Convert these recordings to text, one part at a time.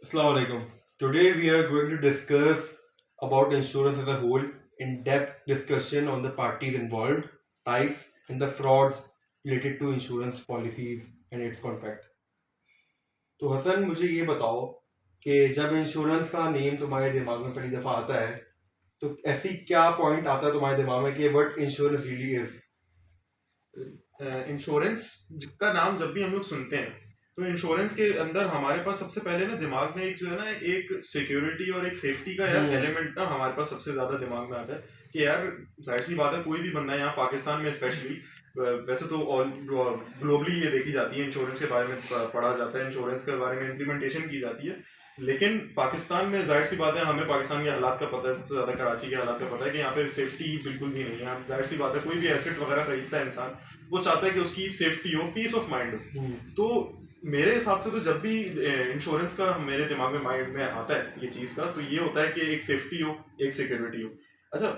Assalamu alaikum. Today we are going to discuss about insurance as a whole, in-depth discussion on the parties involved, types, and the frauds related to insurance policies and its contract. तो हसन मुझे ये बताओ कि जब insurance का name तुम्हारे दिमाग में पहली दफा आता है तो ऐसी क्या पॉइंट आता है तुम्हारे दिमाग में कि what insurance really is. Insurance का नाम जब भी हम लोग सुनते हैं तो इंश्योरेंस के अंदर हमारे पास सबसे पहले ना दिमाग में एक जो है ना एक सिक्योरिटी और एक सेफ्टी का यार एलिमेंट ना हमारे पास सबसे ज्यादा दिमाग में आता है कि यार जाहिर सी बात है कोई भी बंदा यहाँ पाकिस्तान में स्पेशली वैसे तो ऑल ग्लोबली ये देखी जाती है इंश्योरेंस के बारे में पढ़ा जाता है इंश्योरेंस के बारे में इम्प्लीमेंटेशन की जाती है लेकिन पाकिस्तान में जाहिर सी बात है हमें पाकिस्तान के हालात का पता है सबसे ज्यादा कराची के हालात का पता है कि यहाँ पे सेफ्टी बिल्कुल भी नहीं है जाहिर सी बात है कोई भी एसेट वगैरह खरीदता है इंसान वो चाहता है कि उसकी सेफ्टी हो पीस ऑफ माइंड हो तो मेरे हिसाब से तो जब भी इंश्योरेंस का मेरे दिमाग में माइंड में आता है ये चीज का तो ये होता है कि एक सेफ्टी हो एक सिक्योरिटी हो अच्छा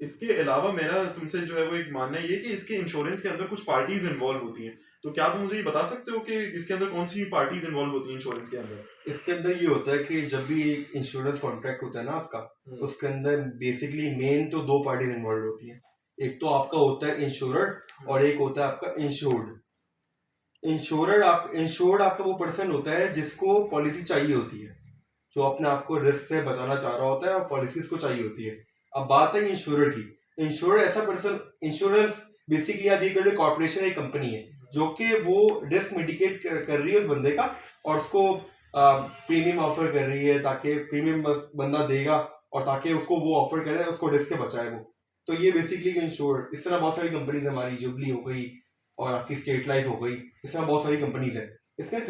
इसके अलावा मेरा तुमसे जो है वो एक मानना ये कि इसके इंश्योरेंस के अंदर कुछ पार्टीज इन्वॉल्व होती हैं तो क्या तुम मुझे ये बता सकते हो कि इसके अंदर कौन सी पार्टीज इन्वॉल्व होती हैं इंश्योरेंस के अंदर। इसके अंदर ये होता है कि जब भी एक इंश्योरेंस कॉन्ट्रैक्ट होता है ना आपका उसके अंदर बेसिकली मेन तो दो पार्टीज इन्वॉल्व होती हैं। एक तो आपका होता है इंश्योरर और एक होता है आपका इंश्योर्ड। इंश्योर्ड आपका वो पर्सन होता है जिसको पॉलिसी चाहिए होती है, जो अपने आप को रिस्क से बचाना चाह रहा होता है और पॉलिसी उसको चाहिए होती है। अब बात है इंश्योरर की। इंश्योरर ऐसा पर्सन, इंश्योरेंस बेसिकली आप ये कर लो कॉर्पोरेशन एक कंपनी है जो कि वो रिस्क मिटिगेट कर रही है उस बंदे का और उसको प्रीमियम ऑफर कर रही है ताकि प्रीमियम बंदा देगा और ताकि उसको वो ऑफर करे उसको रिस्क से बचाए वो। तो ये बेसिकली इंश्योर। इस तरह बहुत सारी कंपनीज हमारी जुबली हो गई और आपकी स्टेट लाइफ हो गई, इस तरह बहुत सारी कंपनीज है। इसमें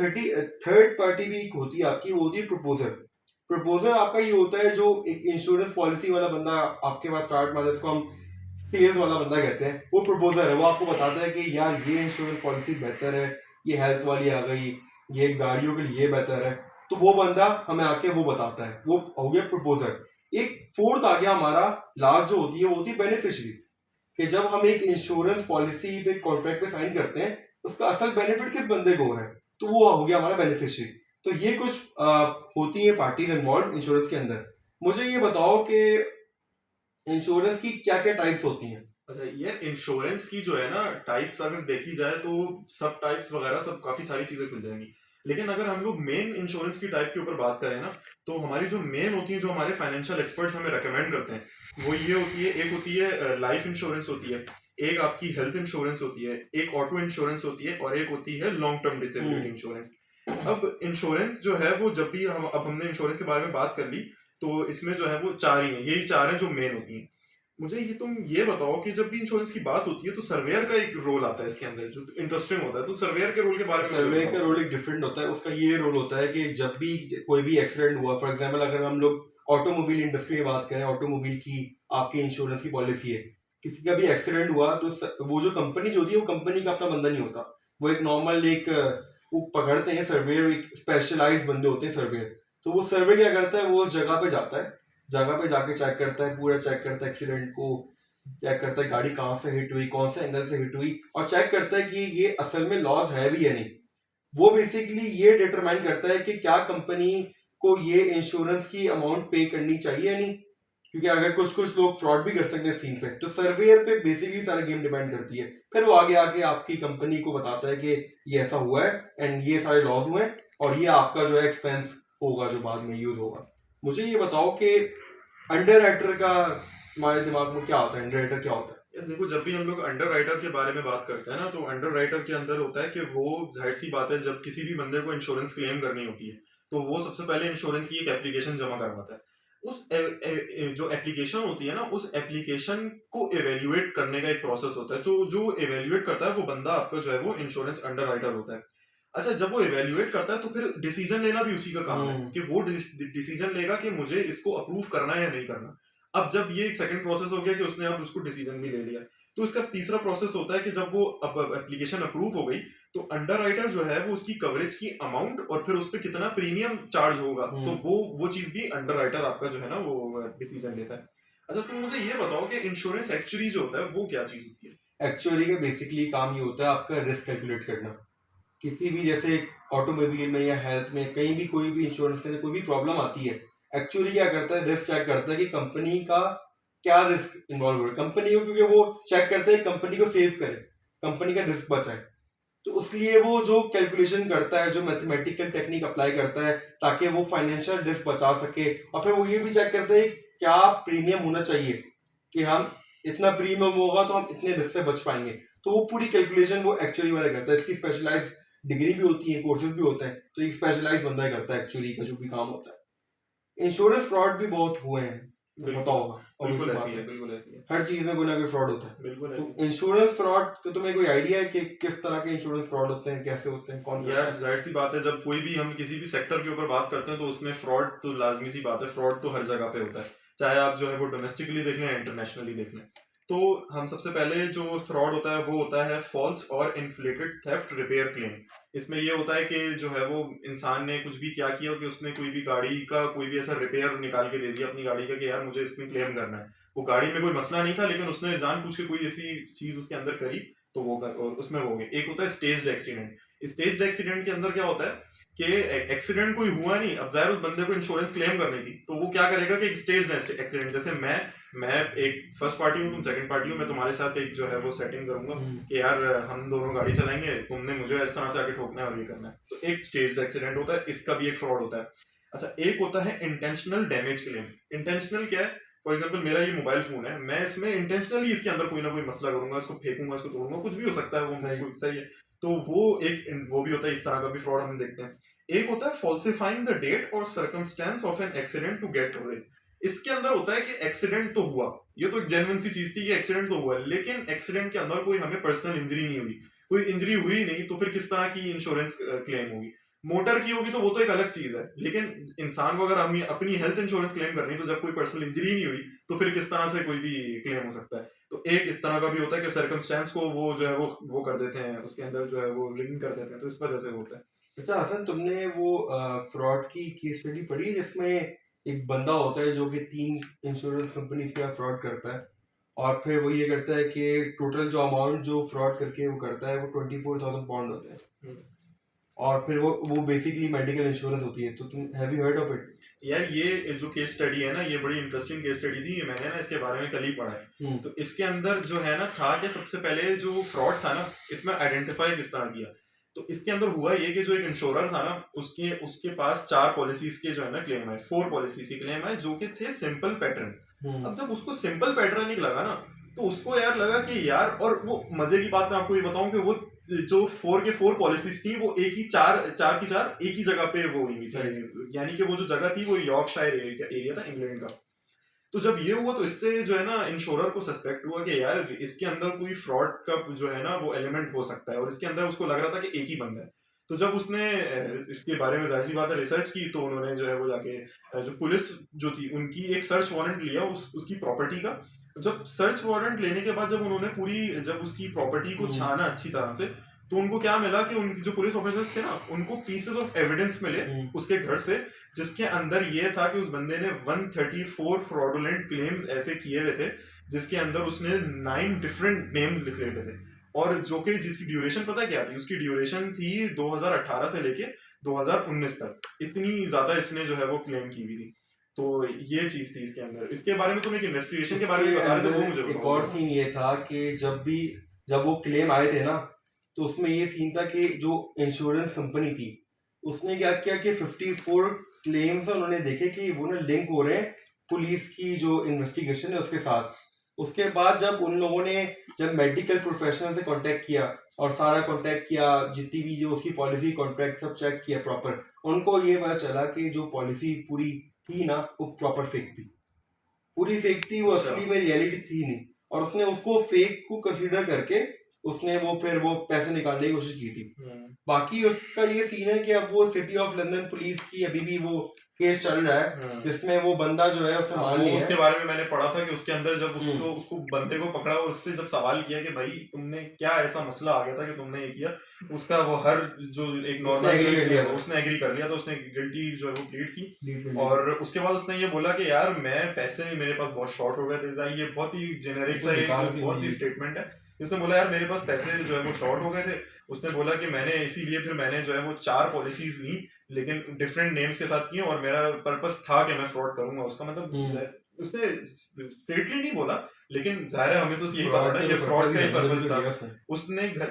थर्ड पार्टी भी एक होती है आपकी, वो होती है प्रपोजर। प्रपोजर आपका ये होता है जो एक इंश्योरेंस पॉलिसी वाला बंदा आपके पास स्टार्ट में जिसको हम सेल्स वाला बंदा कहते हैं, वो प्रपोजर है। वो आपको बताता है कि यार ये इंश्योरेंस पॉलिसी बेहतर है, ये हेल्थ वाली आ गई, ये गाड़ियों के लिए बेहतर है। तो वो बंदा हमें आके वो बताता है, वो हो गया प्रपोजर। एक फोर्थ आ गया हमारा, लास्ट जो होती है वो होती है बेनिफिशियरी। कि जब हम एक इंश्योरेंस पॉलिसी पे कॉन्ट्रैक्ट पे साइन करते हैं उसका असल बेनिफिट किस बंदे को हो रहा है, तो वो हो गया हमारा बेनिफिशियरी। तो ये कुछ होती है पार्टीज इन्वॉल्व इंश्योरेंस के अंदर। मुझे ये बताओ कि इंश्योरेंस की क्या क्या टाइप्स होती हैं। अच्छा यार इंश्योरेंस की जो है ना टाइप्स अगर देखी जाए तो सब टाइप्स वगैरह सब काफी सारी चीजें खुल जाएंगी लेकिन अगर हम लोग मेन इंश्योरेंस की टाइप के ऊपर बात करें ना तो हमारी जो मेन होती है जो हमारे फाइनेंशियल एक्सपर्ट्स हमें रेकमेंड करते हैं वो ये होती है एक होती है लाइफ इंश्योरेंस होती है एक आपकी हेल्थ इंश्योरेंस होती है एक ऑटो इंश्योरेंस होती है और एक होती है लॉन्ग टर्म डिसेबिलिटी इंश्योरेंस। अब इंश्योरेंस जो है वो जब भी हमने इंश्योरेंस के बारे में बात कर ली तो इसमें जो है वो चार ही है यही चार है जो मेन होती हैं। मुझे ये तुम ये बताओ कि जब भी इंश्योरेंस की बात होती है तो सर्वेयर का एक रोल आता है इसके अंदर जो इंटरेस्टिंग होता है तो सर्वेयर के रोल के बारे में सर्वे का रोल एक डिफरेंट होता है। उसका ये रोल होता है कि जब भी कोई भी एक्सीडेंट हुआ, फॉर एग्जांपल अगर हम लोग ऑटोमोबाइल इंडस्ट्री की बात करें, ऑटोमोबाइल की आपकी इंश्योरेंस की पॉलिसी है, किसी का भी एक्सीडेंट हुआ तो वो जो कंपनी जो होती है वो कंपनी का अपना बंदा नहीं होता, वो एक नॉर्मल एक वो पकड़ते हैं सर्वेयर, एक स्पेशलाइज बंदे होते हैं सर्वेयर। तो वो सर्वे क्या करता है, वो जगह पे जाता है, जगह पे जाके चेक करता है, पूरा चेक करता है एक्सीडेंट को, चेक करता है गाड़ी कहाँ से हिट हुई, कौन से एंगल से हिट हुई, और चेक करता है कि ये असल में लॉस है भी या नहीं। वो बेसिकली ये डिटरमाइन करता है कि क्या कंपनी को ये इंश्योरेंस की अमाउंट पे करनी चाहिए या नहीं, क्योंकि अगर कुछ कुछ लोग फ्रॉड भी कर सकते हैं सीन पे। तो सर्वेयर पे बेसिकली सारा गेम डिपेंड करती है। फिर वो आगे आके आपकी कंपनी को बताता है कि ये ऐसा हुआ है एंड ये सारे लॉस हुए हैं और ये आपका जो है एक्सपेंस होगा जो बाद में यूज होगा। मुझे ये बताओ कि अंडर राइटर का हमारे दिमाग में क्या होता है, अंडर राइटर क्या होता है। यार देखो जब भी हम लोग अंडर राइटर के बारे में बात करते हैं ना तो अंडर राइटर के अंदर होता है कि वो जाहिर सी बात है जब किसी भी बंदे को इंश्योरेंस क्लेम करनी होती है तो वो सबसे पहले इंश्योरेंस की एक एप्लीकेशन जमा करवाता है। उस जो एप्लीकेशन होती है ना उस एप्लीकेशन को एवेल्युएट करने का एक प्रोसेस होता है जो जो एवेल्युएट करता है वो बंदा आपका जो है वो इंश्योरेंस अंडर राइटर होता है। अच्छा जब वो एवेल्युएट करता है तो फिर डिसीजन लेना भी उसी का काम है कि वो डिसीजन लेगा कि मुझे इसको अप्रूव करना है या नहीं करना। अब जब ये एक सेकंड प्रोसेस हो गया कि उसने अब उसको डिसीजन भी ले लिया तो इसका तीसरा प्रोसेस होता है कि जब वो एप्लीकेशन अप्रूव हो गई तो अंडर राइटर जो है वो उसकी कवरेज की अमाउंट और फिर उस पर कितना प्रीमियम चार्ज होगा तो वो चीज भी अंडर राइटर आपका जो है ना वो डिसीजन लेता है। अच्छा तुम मुझे ये बताओ कि इंश्योरेंस एक्चुअली जो होता है वो क्या चीज होती है। एक्चुअली का बेसिकली काम ये होता है आपका रिस्क कैलकुलेट करना, किसी भी जैसे ऑटोमोबाइल में या हेल्थ में कहीं भी कोई भी इंश्योरेंस में कोई भी प्रॉब्लम आती है, एक्चुअली क्या करता है, रिस्क चेक करता है कि कंपनी का क्या रिस्क इन्वॉल्व हो रहा है कंपनी को, क्योंकि वो चेक करते हैं कंपनी को सेव करे, कंपनी का रिस्क बचाए। तो इसलिए वो जो कैलकुलेशन करता है, जो मैथमेटिकल टेक्निक अप्लाई करता है ताकि वो फाइनेंशियल रिस्क बचा सके, और फिर वो ये भी चेक करता है क्या प्रीमियम होना चाहिए कि हम इतना प्रीमियम होगा तो हम इतने रिस्क से बच पाएंगे। तो वो पूरी कैलकुलेशन वो एक्चुअली वाला करता है। इसकी स्पेशलाइज डिग्री भी होती है, कोर्सेज भी होते हैं, तो एक स्पेशलाइज बंदा करता है एक्चुअली का जो भी काम होता है। इंश्योरेंस फ्रॉड भी बहुत हुए हैं, पता होगा, बिल्कुल obvious ऐसी बात है, बिल्कुल ऐसी है, हर चीज में कोई ना कोई फ्रॉड होता है। बिल्कुल तो ऐसी इंश्योरेंस फ्रॉड का तुम्हें कोई आइडिया है कि किस तरह के इंश्योरेंस फ्रॉड होते हैं, कैसे होते हैं, कौन करता यार है? जाहिर सी बात है, जब कोई भी हम किसी भी सेक्टर के ऊपर बात करते हैं तो उसमें फ्रॉड तो लाजमी सी बात है, फ्रॉड तो हर जगह पे होता है, चाहे आप जो है वो डोमेस्टिकली देख लें या इंटरनेशनली देख लें। तो हम सबसे पहले जो फ्रॉड होता है वो होता है फॉल्स और इन्फ्लेटेड थेफ्ट रिपेयर क्लेम। इसमें ये होता है कि जो है वो इंसान ने कुछ भी क्या किया कि उसने कोई भी गाड़ी का कोई भी ऐसा रिपेयर निकाल के दे दिया अपनी गाड़ी का कि यार मुझे इसमें क्लेम करना है। वो गाड़ी में कोई मसला नहीं था लेकिन उसने जानबूझ के कोई ऐसी चीज उसके अंदर करी तो वो उसमें हो गए। एक होता है स्टेज्ड एक्सीडेंट। स्टेज्ड एक्सीडेंट के अंदर क्या होता है कि एक्सीडेंट कोई हुआ नहीं, अब जाहिर उस बंदे को इंश्योरेंस क्लेम करनी थी, तो वो क्या करेगा कि एक स्टेज्ड एक्सीडेंट, जैसे मैं एक फर्स्ट पार्टी हूँ, तुम सेकंड पार्टी हो, मैं तुम्हारे साथ एक जो है वो सेटिंग करूंगा कि यार हम दोनों गाड़ी चलाएंगे, तुमने मुझे इस तरह से आके ठोकना है और ये करना है, तो एक स्टेज्ड एक्सीडेंट होता है, इसका भी एक फ्रॉड होता है। अच्छा, एक होता है इंटेंशनल डैमेज क्लेम। इंटेंशनल क्या है? फॉर एग्जाम्पल मेरा ये मोबाइल फोन है, मैं इसमें इंटेंशनली इसके अंदर कोई ना कोई मसला करूंगा, इसको फेंकूंगा, इसको तोड़ूंगा, कुछ भी हो सकता है, वो सही है, तो वो भी होता है, इस तरह का भी फ्रॉड हम देखते हैं। एक होता है फॉल्सिफाइंग द डेट और circumstance of an accident to get coverage. इसके अंदर होता है कि एक्सीडेंट तो हुआ, ये तो एक जेन्युइन सी चीज थी कि एक्सीडेंट तो हुआ, लेकिन एक्सीडेंट के अंदर कोई हमें पर्सनल इंजरी नहीं हुई, कोई इंजरी हुई नहीं, तो फिर किस तरह की इंश्योरेंस क्लेम होगी? मोटर की होगी तो वो तो एक अलग चीज है, लेकिन इंसान को अगर हम अपनी हेल्थ इंश्योरेंस क्लेम करनी, तो जब कोई पर्सनल इंजरी नहीं हुई तो फिर किस तरह से कोई भी क्लेम हो सकता है? तो एक इस तरह का भी होता है कि सर्कमस्टेंस को वो जो है वो कर देते हैं, उसके अंदर जो है वो रिंग कर देते हैं, तो इस वजह से होता है। अच्छा हसन, तुमने वो फ्रॉड की केस स्टडी पढ़ी है जिसमें एक बंदा होता है जो कि 3 इंश्योरेंस कंपनी से फ्रॉड करता है, और फिर वो ये करता है कि टोटल जो अमाउंट जो फ्रॉड करके वो करता है वो 24,000 पाउंड होता है, और फिर वो बेसिकली मेडिकल इंश्योरेंस होती है। तो तुम have you heard of it? यार ये जो केस स्टडी है ना, ये बड़ी इंटरेस्टिंग केस स्टडी थी, ये मैंने ना इसके बारे में कल ही पढ़ा है। तो इसके अंदर जो है ना था कि सबसे पहले जो फ्रॉड था ना, इसमें आइडेंटिफाई किस तरह किया, तो इसके अंदर हुआ ये कि जो एक इंश्योरर था ना, उसके उसके पास 4 पॉलिसीज के जो है ना क्लेम है, 4 पॉलिसीज के क्लेम है जो कि थे सिंपल पैटर्न। अब जब उसको सिंपल पैटर्न ही लगा ना, तो उसको यार लगा कि यार, और वो मजे की बात मैं आपको ये बताऊं कि वो जो 4 के 4 पॉलिसीज थी वो एक ही चार की चार एक ही जगह पे वो हुई थी, यानी कि वो जो जगह थी वो यॉर्कशायर एरिया था इंग्लैंड का। तो जब ये हुआ तो इससे जो है ना इंश्योरर को सस्पेक्ट हुआ कि यार इसके अंदर कोई फ्रॉड का जो है ना वो एलिमेंट हो सकता है, और इसके अंदर उसको लग रहा था कि एक ही बंदा है। तो जब उसने इसके बारे में जाहिर सी बात है रिसर्च की, तो उन्होंने जो है वो जाके जो पुलिस जो थी उनकी एक सर्च वारंट लिया उसकी प्रॉपर्टी का। जब सर्च वारंट लेने के बाद जब उन्होंने जब उसकी प्रॉपर्टी को छाना अच्छी तरह से, तो उनको क्या मिला कि उनके जो पुलिस ऑफिसर्स थे ना, उनको पीसेस ऑफ एविडेंस मिले उसके घर से, जिसके अंदर ये था कि उस बंदे ने 134 फ्रॉडुलेंट क्लेम्स ऐसे किए हुए थे, जिसके अंदर उसने 9 डिफरेंट नेम्स लिखे हुए थे, और जो कि जिसकी ड्यूरेशन पता क्या थी, उसकी ड्यूरेशन थी 2018 से लेके 2019 तक, इतनी ज्यादा इसने जो है वो क्लेम की हुई थी। तो ये चीज थी इसके अंदर। इसके बारे में तुम एक इन्वेस्टिगेशन के बारे में बता रहे थे, वो मुझे एक और सीन ये था कि जब वो क्लेम आए थे ना, तो उसमें ये सीन था कि जो इंश्योरेंस कंपनी थी उसने क्या किया कि 54 क्लेम्स उन्होंने देखे कि वो ना लिंक हो रहे हैं पुलिस की जो इन्वेस्टिगेशन है उसके साथ। उसके बाद जब उन लोगों ने जब मेडिकल प्रोफेशनल से कांटेक्ट किया और सारा कांटेक्ट किया, जितनी भी जो उसकी पॉलिसी कॉन्ट्रैक्ट सब चेक किया प्रॉपर, उनको ये पता चला कि जो पॉलिसी पूरी थी ना वो प्रॉपर फेक थी, पूरी फेक थी, वो असली में रियलिटी थी नहीं, और उसने उसको फेक को कंसीडर करके उसने फिर वो पैसे निकालने की कोशिश की थी। बाकी उसका ये सीन है कि अब वो सिटी ऑफ लंदन पुलिस की अभी भी वो केस चल रहा है जिसमें वो बंदा जो है उसने मान लिया है। उसके बारे में मैंने पढ़ा था कि उसके अंदर जब उसको बंदे को पकड़ा और उससे जब सवाल किया कि भाई तुमने क्या ऐसा मसला आ गया था कि तुमने ये किया, उसका वो हर जो एक नॉर्मल उसने एग्री कर लिया, तो उसने गिल्टी जो है वो प्लीड की, और उसके बाद उसने ये बोला कि यार मैं पैसे मेरे पास बहुत शॉर्ट हो गए थे, ये बहुत ही जेनेरिक सा बहुत सी स्टेटमेंट है। उसने बोला यार मेरे पास पैसे जो है वो शॉर्ट हो गए थे। उसने बोला कि मैंने इसीलिए फिर मैंने जो है वो 4 पॉलिसीज ली, लेकिन डिफरेंट नेम्स के साथ की, और मेरा पर्पस था कि मैं फ्रॉड करूंगा उसका मतलब। उसने स्ट्रेटली नहीं बोला, लेकिन जाहिर है हमें तो यही पता था ये फ्रॉड का ही पर्पस था।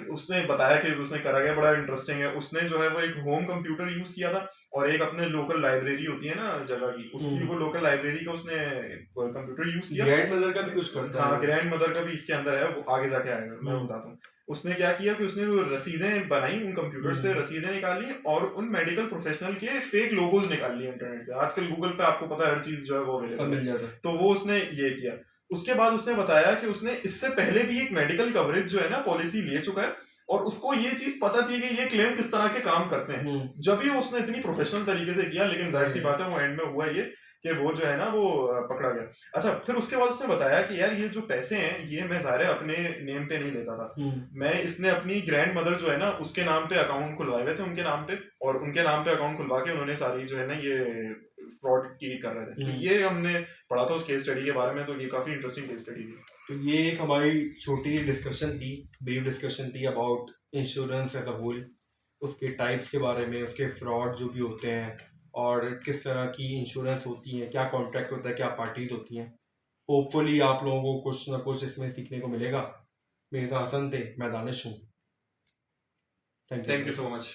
उसने बताया कि उसने करा गया बड़ा इंटरेस्टिंग है। उसने जो है वो एक होम कंप्यूटर यूज किया था, और एक अपने लोकल लाइब्रेरी होती है ना जगह की, उसकी वो लोकल लाइब्रेरी का उसने कंप्यूटर यूज किया। ग्रैंड मदर का भी कुछ करता है। हाँ, ग्रैंड मदर का भी इसके अंदर है, वो आगे जाके आएगा, मैं बताता हूँ। उसने क्या किया कि उसने वो रसीदें बनाई, उन कंप्यूटर से रसीदें निकाली, और उन मेडिकल प्रोफेशनल के फेक लोगोज निकाल लिए इंटरनेट से। आजकल गूगल पे आपको पता है हर चीज जो है वो अवेलेबल है, तो वो उसने ये किया। उसके बाद उसने बताया कि उसने इससे पहले भी एक मेडिकल कवरेज जो है ना पॉलिसी ले चुका है, और उसको ये चीज पता थी कि ये क्लेम किस तरह के काम करते हैं, जब भी उसने इतनी प्रोफेशनल तरीके से किया। लेकिन जाहिर सी बात है वो एंड में हुआ ये कि वो जो है ना वो पकड़ा गया। अच्छा, फिर उसके बाद उसने बताया कि यार ये जो पैसे हैं ये मैं ज़ाहिर है अपने नेम पे नहीं लेता था, मैं इसने अपनी ग्रैंड मदर जो है ना उसके नाम पे अकाउंट खुलवाए हुए थे, उनके नाम पे, और उनके नाम पे अकाउंट खुलवा के उन्होंने सारी जो है ना ये फ्रॉड की कर रहे थे। तो ये हमने पढ़ा था उस केस स्टडी के बारे में, तो ये काफी इंटरेस्टिंग केस स्टडी थी। तो ये एक हमारी छोटी डिस्कशन थी, ब्रीफ डिस्कशन थी about insurance as a whole, उसके टाइप्स के बारे में, उसके फ्रॉड जो भी होते हैं, और किस तरह की इंश्योरेंस होती है, क्या कॉन्ट्रैक्ट होता है, क्या पार्टीज होती हैं। होपफुली आप लोगों को कुछ ना कुछ इसमें सीखने को मिलेगा। मेरे साथ हसन थे, मैं दानिश हूँ। Thank you so much.